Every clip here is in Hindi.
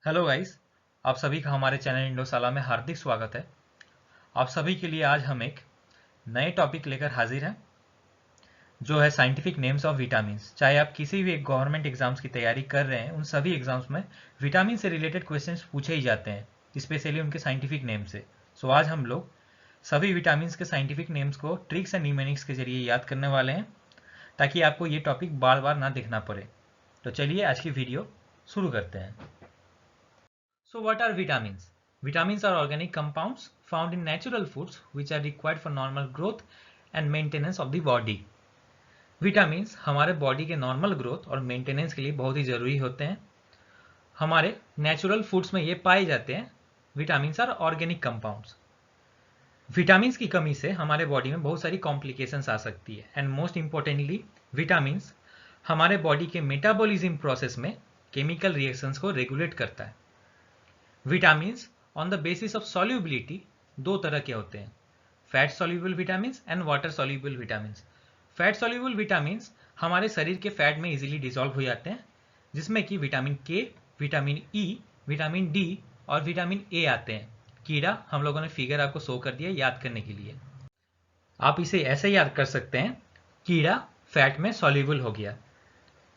हेलो गाइस, आप सभी का हमारे चैनल इंडोसाला में हार्दिक स्वागत है। आप सभी के लिए आज हम एक नए टॉपिक लेकर हाजिर हैं, जो है साइंटिफिक नेम्स ऑफ विटामिन्स। चाहे आप किसी भी एक गवर्नमेंट एग्जाम्स की तैयारी कर रहे हैं, उन सभी एग्जाम्स में विटामिन से रिलेटेड क्वेश्चंस पूछे ही जाते हैं, स्पेशली उनके साइंटिफिक नेम से। सो आज हम लोग सभी विटामिन के साइंटिफिक नेम्स को ट्रिक्स एंड न्यूमेरिक्स के जरिए याद करने वाले हैं, ताकि आपको ये टॉपिक बार बार ना देखना पड़े। तो चलिए आज की वीडियो शुरू करते हैं। So what are vitamins? Vitamins are organic compounds found in natural foods which are required for normal growth and maintenance of the body. Vitamins हमारे बॉडी के नॉर्मल ग्रोथ और मेंटेनेंस के लिए बहुत ही ज़रूरी होते हैं। हमारे नेचुरल फूड्स में ये पाए जाते हैं। Vitamins are organic compounds. Vitamins की कमी से हमारे बॉडी में बहुत सारी कॉम्प्लिकेशंस आ सकती है, एंड मोस्ट इंपॉर्टेंटली विटामिन्स हमारे बॉडी के मेटाबॉलिज्म प्रोसेस में केमिकल रिएक्शंस को रेगुलेट करता है। Vitamins on the basis of solubility दो तरह के होते हैं, fat soluble vitamins and water soluble vitamins. Fat soluble vitamins हमारे शरीर के फैट में इजीली डिसॉल्व हो जाते हैं, जिसमें कि विटामिन के, विटामिन ई, विटामिन डी और विटामिन ए आते हैं। कीड़ा हम लोगों ने फिगर आपको शो कर दिया याद करने के लिए। आप इसे ऐसे याद कर सकते हैं, कीड़ा फैट में सॉल्युबल हो गया,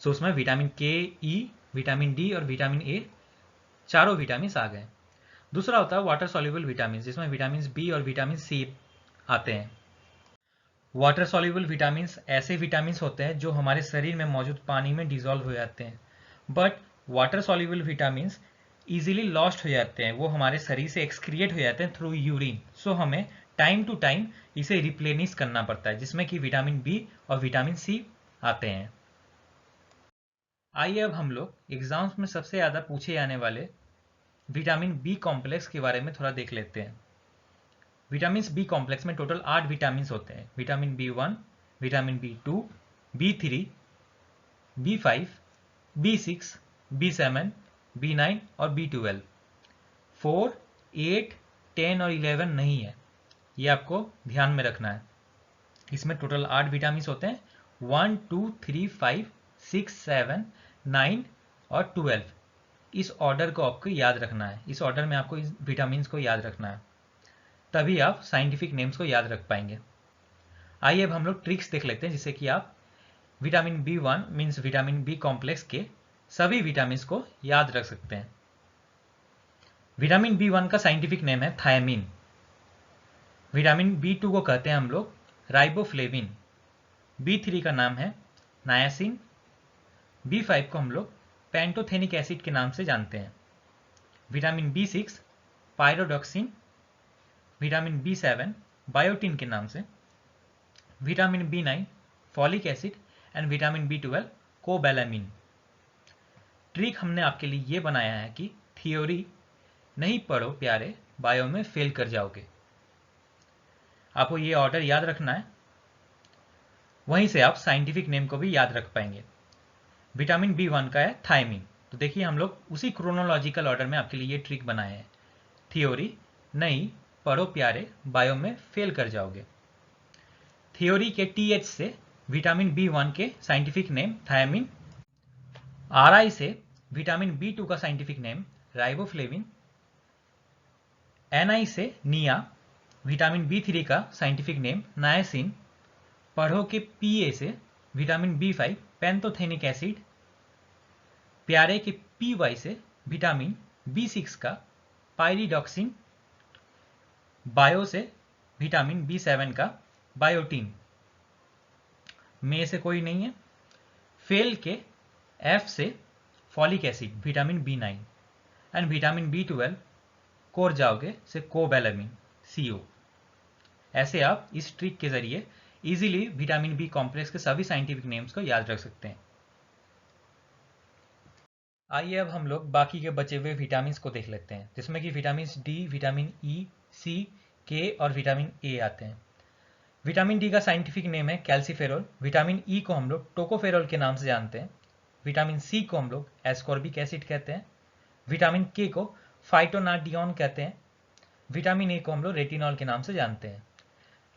सो उसमें विटामिन के, ई, विटामिन डी और विटामिन ए चारों विटामिन आ गए। दूसरा होता है वाटर सॉल्युबल विटामिन, जिसमें विटामिन बी और विटामिन सी आते हैं। वाटर सॉल्युबल विटामिन ऐसे विटामिन होते हैं जो हमारे शरीर में मौजूद पानी में डिजोल्व हो जाते हैं, but water soluble vitamin easily lost हो जाते हैं, वो हमारे शरीर से एक्सक्रिएट हो जाते हैं थ्रू यूरिन। सो हमें टाइम टू टाइम इसे रिप्लेनिश करना पड़ता है, जिसमें कि विटामिन बी और विटामिन सी आते हैं। आइए अब हम लोग एग्जाम्स में सबसे ज़्यादा पूछे जाने वाले विटामिन बी कॉम्प्लेक्स के बारे में थोड़ा देख लेते हैं। विटामिन बी कॉम्प्लेक्स में टोटल 8 विटामिन होते हैं। Vitamin B1, vitamin बी2, B3, B5, B6, बी7, बी9 और बी12। 4, 8, 10 और 11 नहीं है, ये आपको ध्यान में रखना है। इसमें टोटल 8 विटामिन होते हैं, 1, 2, 3, 5, 6, 7, 9 और 12। इस ऑर्डर को आपको याद रखना है, इस ऑर्डर में आपको इस विटामिन को याद रखना है, तभी आप साइंटिफिक नेम्स को याद रख पाएंगे। आइए अब हम लोग ट्रिक्स देख लेते हैं, जिससे कि आप विटामिन बी1 मीन्स विटामिन बी कॉम्प्लेक्स के सभी विटामिन को याद रख सकते हैं। विटामिन बी1 का साइंटिफिक नेम है थायमिन। विटामिन बी2 को कहते हैं हम लोग राइबोफ्लेविन। बी3 का नाम है नायासिन। बी5 को हम लोग पेंटोथेनिक एसिड के नाम से जानते हैं। Vitamin B6 pyridoxine. Vitamin बी7 biotin के नाम से। Vitamin बी9 folic acid and vitamin B12 कोबैलामिन। Trick हमने आपके लिए ये बनाया है कि थियोरी नहीं पढ़ो प्यारे, बायो में फेल कर जाओगे। आपको ये ऑर्डर याद रखना है, वहीं से आप साइंटिफिक नेम को भी याद रख पाएंगे। विटामिन बी1 का है थायमिन, तो देखिए हम लोग उसी क्रोनोलॉजिकल ऑर्डर में आपके लिए ये ट्रिक बनाए हैं। थियोरी नहीं पढ़ो प्यारे, बायो में फेल कर जाओगे। थियोरी के TH से विटामिन बी1 के साइंटिफिक नेम थायमिन। RI से विटामिन बी2 का साइंटिफिक नेम राइबोफ्लेविन। NI से निया, विटामिन बी3 का साइंटिफिक नेम नायसिन। पढ़ो के PA से विटामिन बी5 पेंटोथेनिक एसिड। प्यारे के PY से विटामिन बी6 का पायरिडॉक्सिन। बायो से विटामिन बी7 का बायोटिन। में से कोई नहीं है। फेल के F से folic acid vitamin B nine and vitamin बी12 कोर जाओगे से कोबैलामिन CO। ऐसे आप इस ट्रिक के जरिए इजीली विटामिन बी कॉम्प्लेक्स के सभी साइंटिफिक नेम्स को याद रख सकते हैं। आइए अब हम लोग बाकी के बचे हुए विटामिन को देख लेते हैं, जिसमें कि विटामिन डी, विटामिन ई, सी, के और विटामिन ए आते हैं। विटामिन डी का साइंटिफिक नेम है कैल्सीफेरोल। विटामिन ई को हम लोग टोकोफेरोल के नाम से जानते हैं। विटामिन सी को हम लोग एस्कॉर्बिक एसिड कहते हैं। विटामिन के को फाइटोनाडियोन कहते हैं। विटामिन ए को हम लोग रेटिनॉल के नाम से जानते हैं।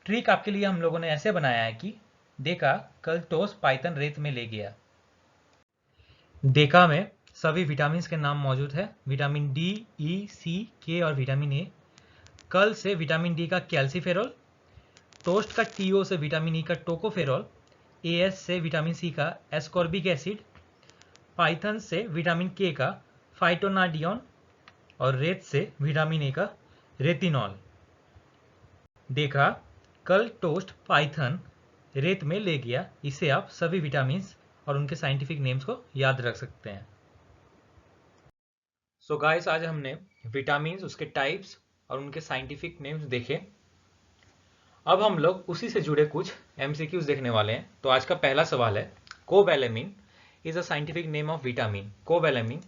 ट्रिक आपके लिए हम लोगों ने ऐसे बनाया है कि देखा कल टोस पाइथन रेत में ले गया। देखा में सभी विटामिन के नाम मौजूद है, विटामिन डी, ई, सी, के और विटामिन ए। कल से विटामिन डी का कैल्सीफेरॉल, टोस्ट का टीओ से विटामिन ई का टोकोफेरॉल, एएस से विटामिन सी का एस्कॉर्बिक एसिड, पाइथन से विटामिन के का फाइटोनाडियन और रेत से विटामिन ए का रेटिनॉल। देखा, कल टोस्ट पाइथन रेत में ले गया। इससे आप सभी विटामिन और उनके साइंटिफिक नेम्स को याद रख सकते हैं। सो गाइस, आज हमने विटामिन, उसके टाइप्स और उनके साइंटिफिक नेम्स देखे। अब हम लोग उसी से जुड़े कुछ एमसीक्यूज देखने वाले हैं। तो आज का पहला सवाल है, cobalamin is a scientific name of vitamin. Cobalamin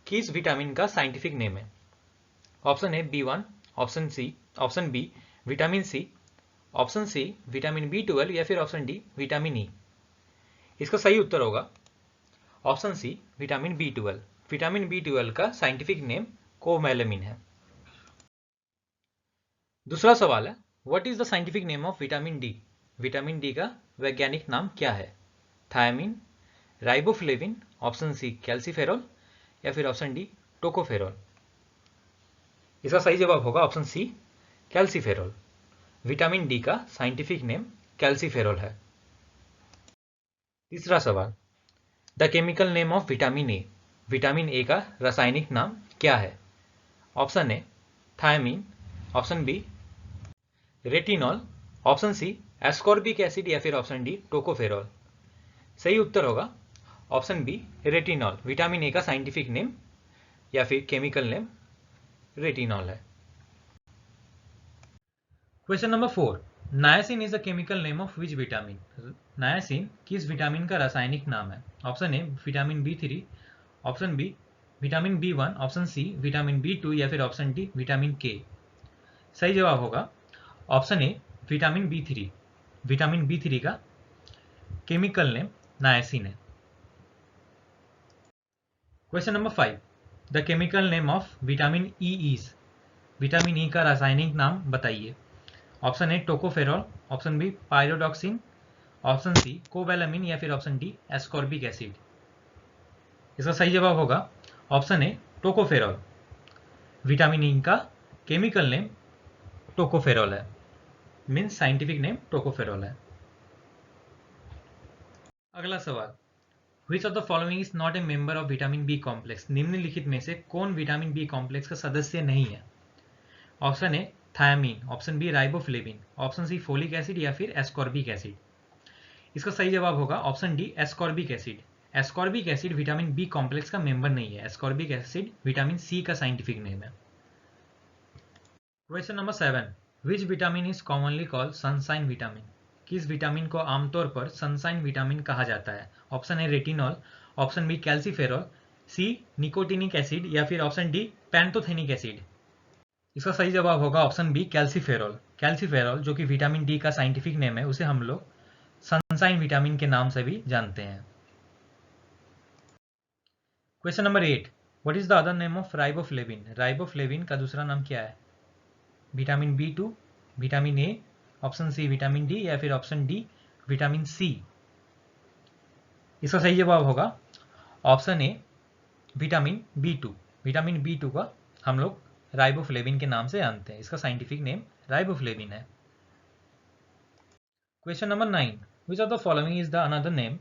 किस विटामिन का साइंटिफिक नेम है? Option A B1, option B vitamin C, option C vitamin B12 या फिर ऑप्शन डी विटामिन ई। इसका सही उत्तर होगा option C vitamin B12। Vitamin B12 का साइंटिफिक नेम कोवैलेमिन है। दूसरा सवाल है, what is the scientific name of vitamin D? Vitamin D का वैज्ञानिक नाम क्या है? Thiamine, riboflavin, option C calciferol या फिर ऑप्शन डी टोकोफेरॉल। इसका सही जवाब होगा option C calciferol. Vitamin D का साइंटिफिक नेम कैल्सीफेरॉल है। तीसरा सवाल, the chemical name of vitamin A. Vitamin A का रासायनिक नाम क्या है? Option A thiamine, option B retinol, option C ascorbic acid या फिर ऑप्शन डी टोकोफेरॉल। सही उत्तर होगा option B retinol. Vitamin A का साइंटिफिक नेम या फिर केमिकल नेम रेटिनॉल है। Question number 4, niacin is the chemical name of which vitamin? Niacin किस विटामिन का रासायनिक नाम है? Option A vitamin B3, option B vitamin B1, option C vitamin B2 या फिर ऑप्शन डी विटामिन के। सही जवाब होगा option A vitamin B3। Vitamin B3 का केमिकल नेम नायासिन है। Question number 5, the chemical name of vitamin E is. Vitamin E का रासायनिक नाम बताइए। Option A tocopherol, option B pyridoxine, option C cobalamin या फिर ऑप्शन डी एस्कॉर्बिक एसिड। इसका सही जवाब होगा option A tocopherol. Vitamin E का केमिकल नेम टोकोफेरॉल है, मीन्स साइंटिफिक नेम टोकोफेरॉल है। अगला सवाल, which of the following is not a member of vitamin B complex? निम्नलिखित में से कौन विटामिन बी कॉम्प्लेक्स का सदस्य नहीं है? Option A thiamine, option B riboflavin, option C folic acid या फिर एस्कॉर्बिक एसिड। इसका सही जवाब होगा option D ascorbic acid. Ascorbic acid vitamin B complex का मेंबर नहीं है। एस्कॉर्बिक एसिड विटामिन सी का साइंटिफिक नेम है। Question number 7, which vitamin is commonly called sunshine vitamin? किस विटामिन को आमतौर पर सनशाइन विटामिन कहा जाता है? Option A retinol, option B calciferol, C nicotinic acid या फिर ऑप्शन डी पैंथोथेनिक एसिड। इसका सही जवाब होगा ऑप्शन बी कैल्सीफेरॉल। कैल्सीफेरॉल जो कि विटामिन डी का साइंटिफिक नेम है, उसे हम लोग सनशाइन विटामिन के नाम से भी जानते हैं। Question number 8, what is the other name of riboflavin? Riboflavin का दूसरा नाम क्या है? Vitamin B2, vitamin A, option C vitamin D या फिर ऑप्शन डी विटामिन सी। इसका सही जवाब होगा option A vitamin B2। Vitamin B2 का हम लोग राइबोफ्लेविन के नाम से जानते हैं। इसका साइंटिफिक नेम राइबोफ्लेविन है। Question number 9, which of the following is the another name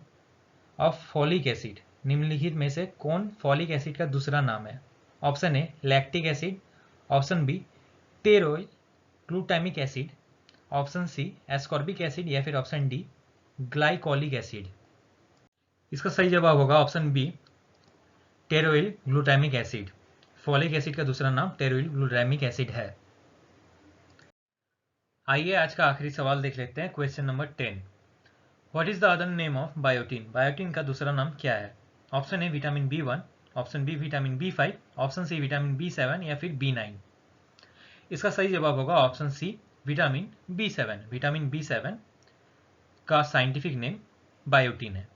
of folic acid? निम्नलिखित में से कौन फॉलिक एसिड का दूसरा नाम है? Option A lactic acid, option B pteroyl glutamic acid, option C ascorbic acid या फिर ऑप्शन डी ग्लाइकोलिक एसिड। इसका सही जवाब होगा option B pteroyl glutamic acid. Folic acid का दूसरा नाम टेरोइल ग्लूटामिक एसिड है। आइए आज का आखिरी सवाल देख लेते हैं। Question number 10, what is the other name of biotin? Biotin का दूसरा नाम क्या है? Option A vitamin B1, option B vitamin B5, option C vitamin B7 या फिर B9। इसका सही जवाब होगा option C vitamin B7। Vitamin B7 का साइंटिफिक नेम बायोटिन है।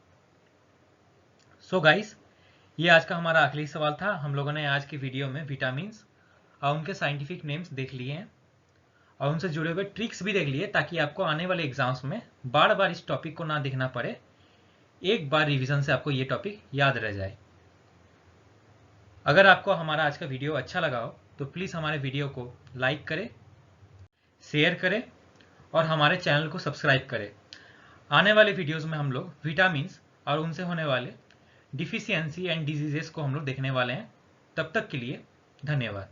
सो गाइस, ये आज का हमारा आखिरी सवाल था। हम लोगों ने आज की वीडियो में विटामिन और उनके साइंटिफिक नेम्स देख लिए हैं और उनसे जुड़े हुए ट्रिक्स भी देख लिए, ताकि आपको आने वाले एग्जाम्स में बार बार इस टॉपिक को ना देखना पड़े, एक बार रिवीजन से आपको ये टॉपिक याद रह जाए। अगर आपको हमारा आज का वीडियो अच्छा लगा हो तो प्लीज़ हमारे वीडियो को लाइक करें, शेयर करें और हमारे चैनल को सब्सक्राइब करें। आने वाले वीडियोस में हम लोग विटामिन्स और उनसे होने वाले डिफिशियंसी एंड डिजीजेस को हम लोग देखने वाले हैं। तब तक के लिए धन्यवाद।